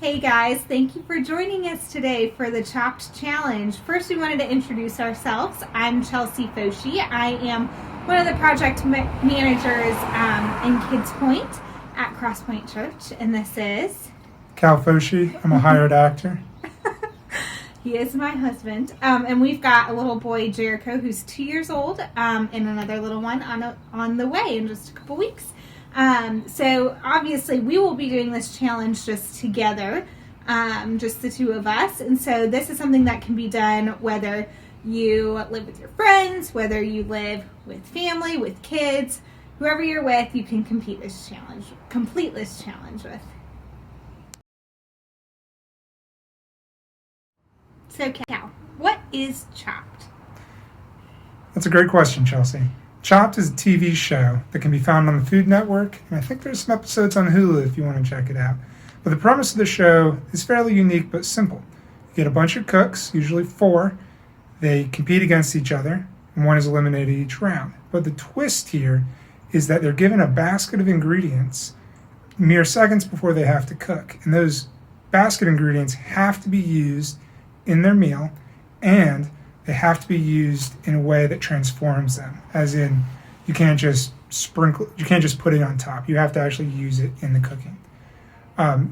Hey guys, thank you for joining us today for the Chopped Challenge. First, we wanted to introduce ourselves. I'm Chelsea Foshi. I am one of the project managers in Kids Point at Crosspointe Church, and this is Cal Foshi. I'm a hired actor. He is my husband, and we've got a little boy, Jericho, who's 2 years old, and another little one on the way in just a couple weeks. So obviously we will be doing this challenge just together, just the two of us. And so this is something that can be done whether you live with your friends, whether you live with family, with kids, whoever you're with, you can complete this challenge with. So Cal, what is Chopped? That's a great question, Chelsea. Chopped is a TV show that can be found on the Food Network, and I think there's some episodes on Hulu if you want to check it out. But the premise of the show is fairly unique but simple. You get a bunch of cooks, usually 4. They compete against each other, and one is eliminated each round. But the twist here is that they're given a basket of ingredients mere seconds before they have to cook. And those basket ingredients have to be used in their meal, and they have to be used in a way that transforms them. As in, you can't just put it on top. You have to actually use it in the cooking.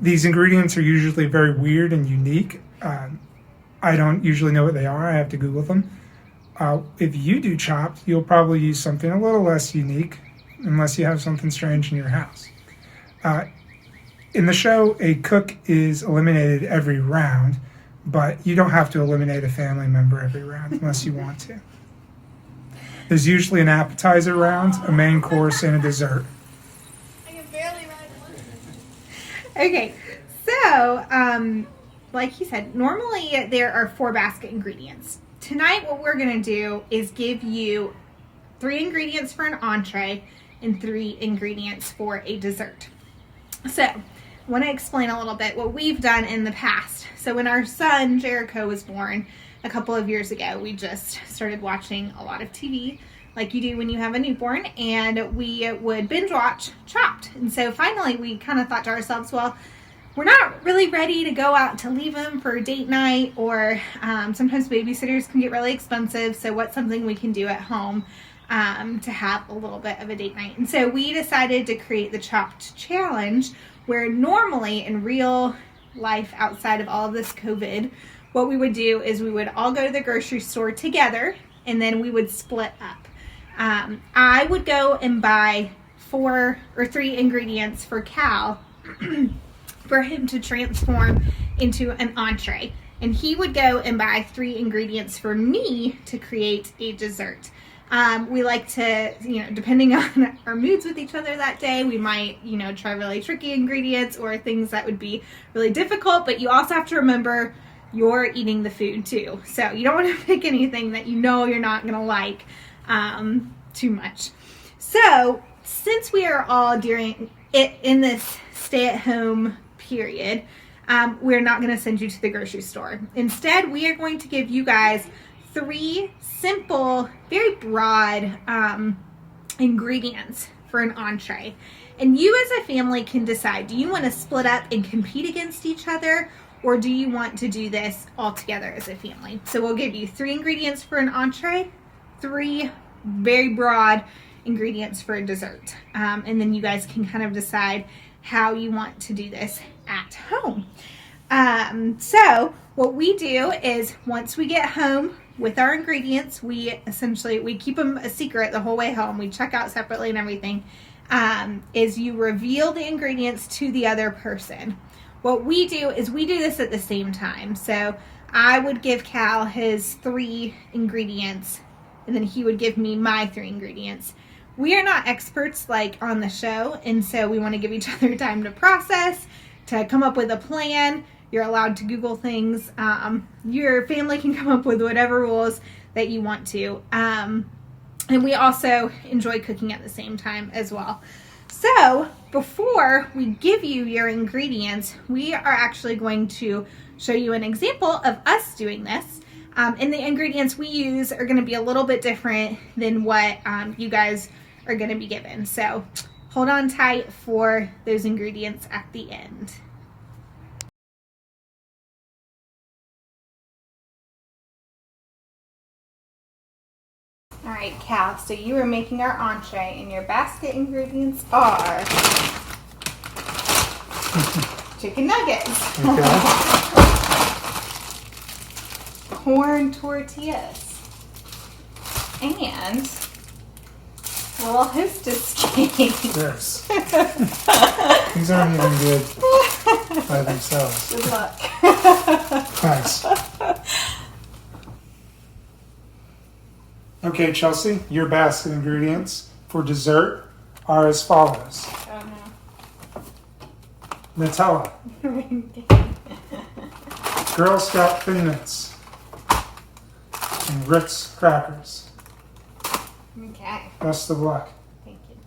These ingredients are usually very weird and unique. I don't usually know what they are. I have to Google them. If you do Chopped, you'll probably use something a little less unique, unless you have something strange in your house. In the show, a cook is eliminated every round, but you don't have to eliminate a family member every round unless you want to. There's usually an appetizer round, a main course, and a dessert. I can barely ride one. Okay, so like you said, normally there are 4 basket ingredients. Tonight what we're going to do is give you 3 ingredients for an entree and 3 ingredients for a dessert. So I want to explain a little bit what we've done in the past. So when our son Jericho was born a couple of years ago, we just started watching a lot of TV like you do when you have a newborn, and we would binge watch Chopped. And so finally we kind of thought to ourselves, well, we're not really ready to go out to leave him for a date night, or sometimes babysitters can get really expensive, so what's something we can do at home to have a little bit of a date night. And so we decided to create the Chopped Challenge, where normally in real life outside of all of this COVID, what we would do is we would all go to the grocery store together, and then we would split up. I would go and buy 4 or 3 ingredients for Cal for him to transform into an entree, and he would go and buy 3 ingredients for me to create a dessert. We like to, depending on our moods with each other that day, we might, try really tricky ingredients or things that would be really difficult, but you also have to remember you're eating the food too. So you don't want to pick anything that you're not going to like too much. So since we are all during it in this stay-at-home period, we're not going to send you to the grocery store. Instead, we are going to give you guys 3 simple, very broad ingredients for an entree. And you as a family can decide, do you want to split up and compete against each other, or do you want to do this all together as a family? So we'll give you 3 ingredients for an entree, 3 very broad ingredients for a dessert. And then you guys can kind of decide how you want to do this at home. So what we do is once we get home with our ingredients, we keep them a secret the whole way home. We check out separately and everything. Is you reveal the ingredients to the other person. What we do is we do this at the same time. So I would give Cal his 3 ingredients, and then he would give me my 3 ingredients. We are not experts like on the show, and so we want to give each other time to process, to come up with a plan. You're allowed to Google things. Your family can come up with whatever rules that you want to. And we also enjoy cooking at the same time as well. So before we give you your ingredients, we are actually going to show you an example of us doing this. And the ingredients we use are going to be a little bit different than what you guys are going to be given. So hold on tight for those ingredients at the end. right, Cal, so you are making our entree, and your basket ingredients are chicken nuggets, Okay. corn tortillas, and little hostess cake. Yes. These aren't even good by themselves. Good luck. Thanks. Okay, Chelsea, your basket ingredients for dessert are as follows. Oh Nutella, no. Girl Scout Thin Mints, and Ritz crackers. Okay. Best of luck. Thank you.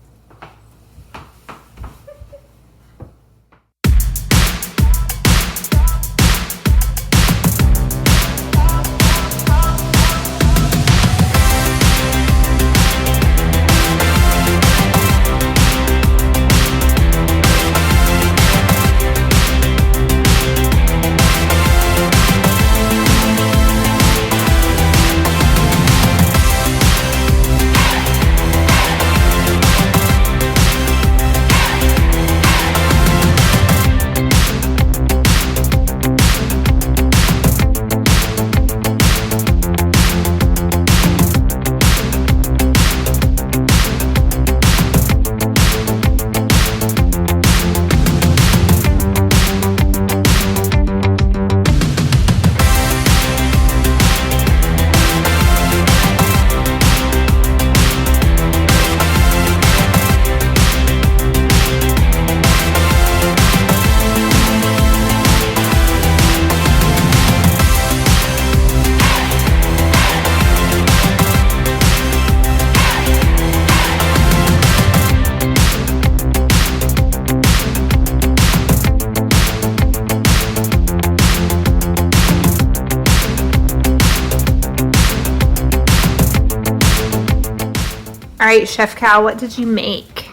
All right, Chef Cal, what did you make?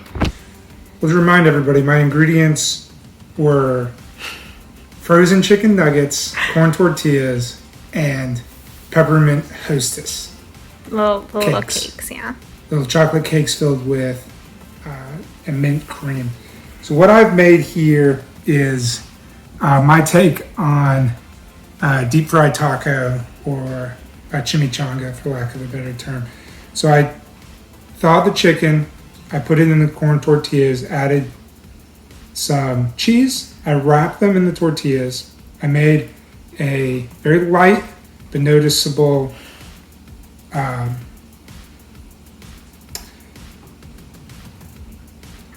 Let's remind everybody, my ingredients were frozen chicken nuggets, corn tortillas, and peppermint hostess. Little Cakes. cakes, yeah. Little chocolate cakes filled with a mint cream. So what I've made here is my take on deep fried taco or a chimichanga, for lack of a better term. So I thawed the chicken, I put it in the corn tortillas, added some cheese, I wrapped them in the tortillas. I made a very light but noticeable I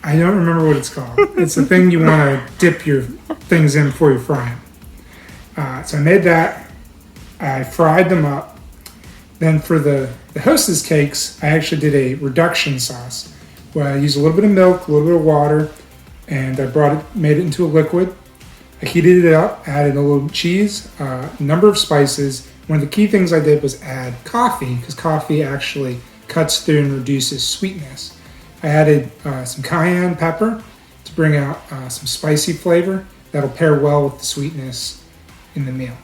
don't remember what it's called. It's the thing you want to dip your things in before you fry them. So I made that. I fried them up. Then for the Hostess cakes, I actually did a reduction sauce where I used a little bit of milk, a little bit of water, and I made it into a liquid. I heated it up, added a little cheese, a number of spices. One of the key things I did was add coffee, because coffee actually cuts through and reduces sweetness. I added some cayenne pepper to bring out some spicy flavor that'll pair well with the sweetness in the meal.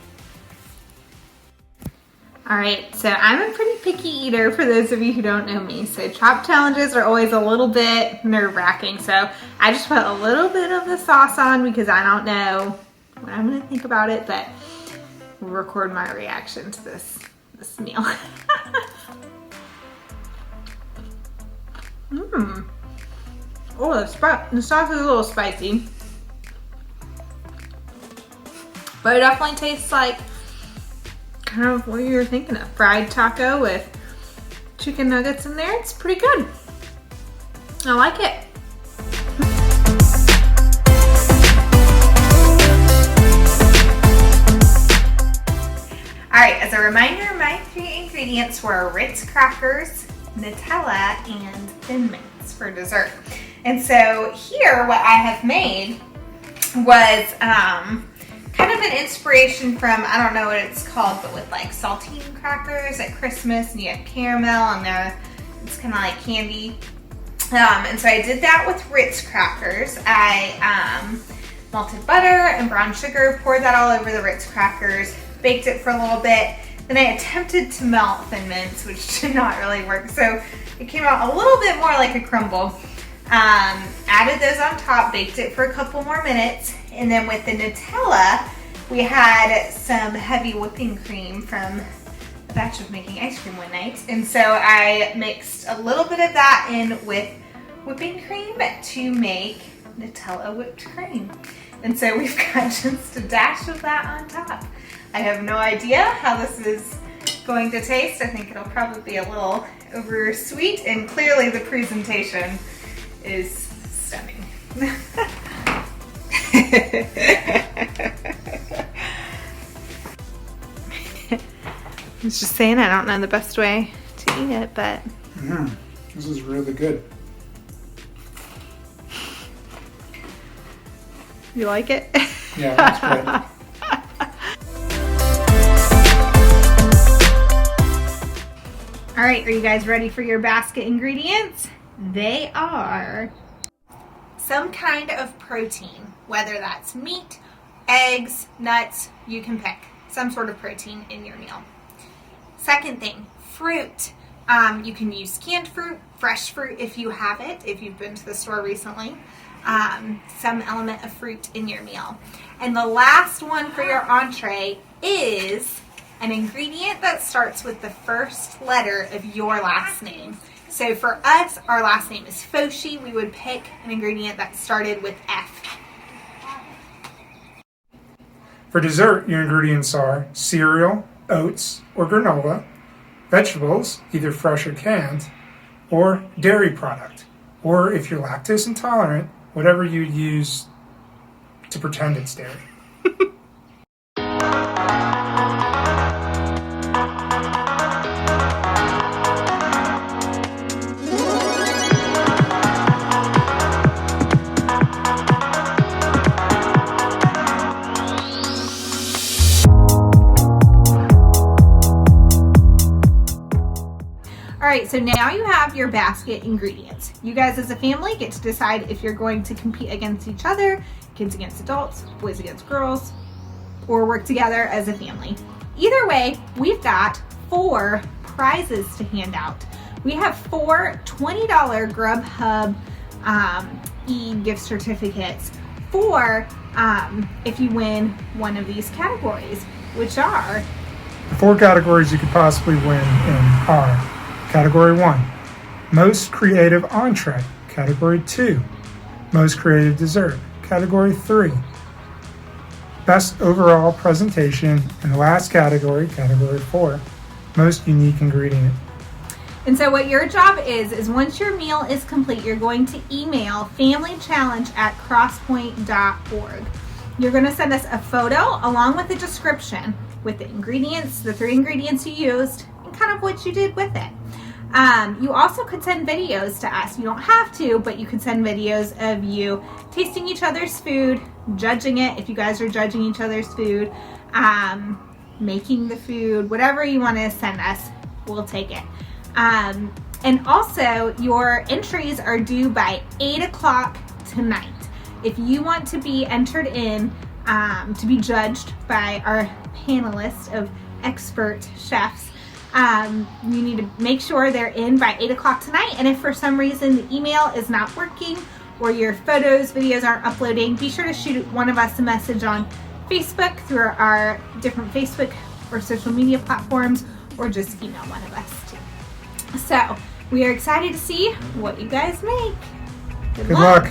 All right, so I'm a pretty picky eater for those of you who don't know me. So chop challenges are always a little bit nerve-wracking. So I just put a little bit of the sauce on because I don't know what I'm gonna think about it, but we'll record my reaction to this meal. Oh, the sauce is a little spicy, but it definitely tastes like kind of what you were thinking of. Fried taco with chicken nuggets in there. It's pretty good. I like it. All right, as a reminder, my 3 ingredients were Ritz crackers, Nutella, and Thin Mints for dessert. And so here, what I have made was kind of an inspiration from, I don't know what it's called, but with like saltine crackers at Christmas, and you have caramel, and it's kind of like candy. And so I did that with Ritz crackers. I melted butter and brown sugar, poured that all over the Ritz crackers, baked it for a little bit, Then I attempted to melt Thin Mints, which did not really work. So it came out a little bit more like a crumble. Added those on top, baked it for a couple more minutes. And then with the Nutella, we had some heavy whipping cream from a batch of making ice cream one night. And so I mixed a little bit of that in with whipping cream to make Nutella whipped cream. And so we've got just a dash of that on top. I have no idea how this is going to taste. I think it'll probably be a little over sweet, and clearly the presentation is stunning. I was just saying I don't know the best way to eat it, but this is really good. You like it? Yeah, that's great. All right, are you guys ready for your basket ingredients? They are some kind of protein, whether that's meat, eggs, nuts, you can pick some sort of protein in your meal. Second thing, fruit. You can use canned fruit, fresh fruit if you have it, if you've been to the store recently. Some element of fruit in your meal. And the last one for your entree is an ingredient that starts with the first letter of your last name. So for us, our last name is Foshi. We would pick an ingredient that started with F. For dessert, your ingredients are cereal, oats, or granola, vegetables, either fresh or canned, or dairy product, or if you're lactose intolerant, whatever you use to pretend it's dairy. All right, so now you have your basket ingredients. You guys as a family get to decide if you're going to compete against each other, kids against adults, boys against girls, or work together as a family. Either way, we've got 4 prizes to hand out. We have 4 $20 Grubhub e-gift certificates for if you win one of these categories, which are... The 4 categories you could possibly win in are Category 1, Most Creative Entree. Category 2, Most Creative Dessert. Category 3, Best Overall Presentation. And the last category, Category 4, Most Unique Ingredient. And so what your job is once your meal is complete, you're going to email familychallenge@crosspointe.org. You're going to send us a photo along with a description with the ingredients, the 3 ingredients you used, and kind of what you did with it. You also could send videos to us. You don't have to, but you could send videos of you tasting each other's food, judging it if you guys are judging each other's food, making the food, whatever you want to send us, we'll take it. And also, your entries are due by 8 o'clock tonight. If you want to be entered in to be judged by our panelists of expert chefs, you need to make sure they're in by 8 o'clock tonight. And if for some reason the email is not working or your photos, videos aren't uploading, be sure to shoot one of us a message on Facebook through our different Facebook or social media platforms, or just email one of us too. So we are excited to see what you guys make. Good luck.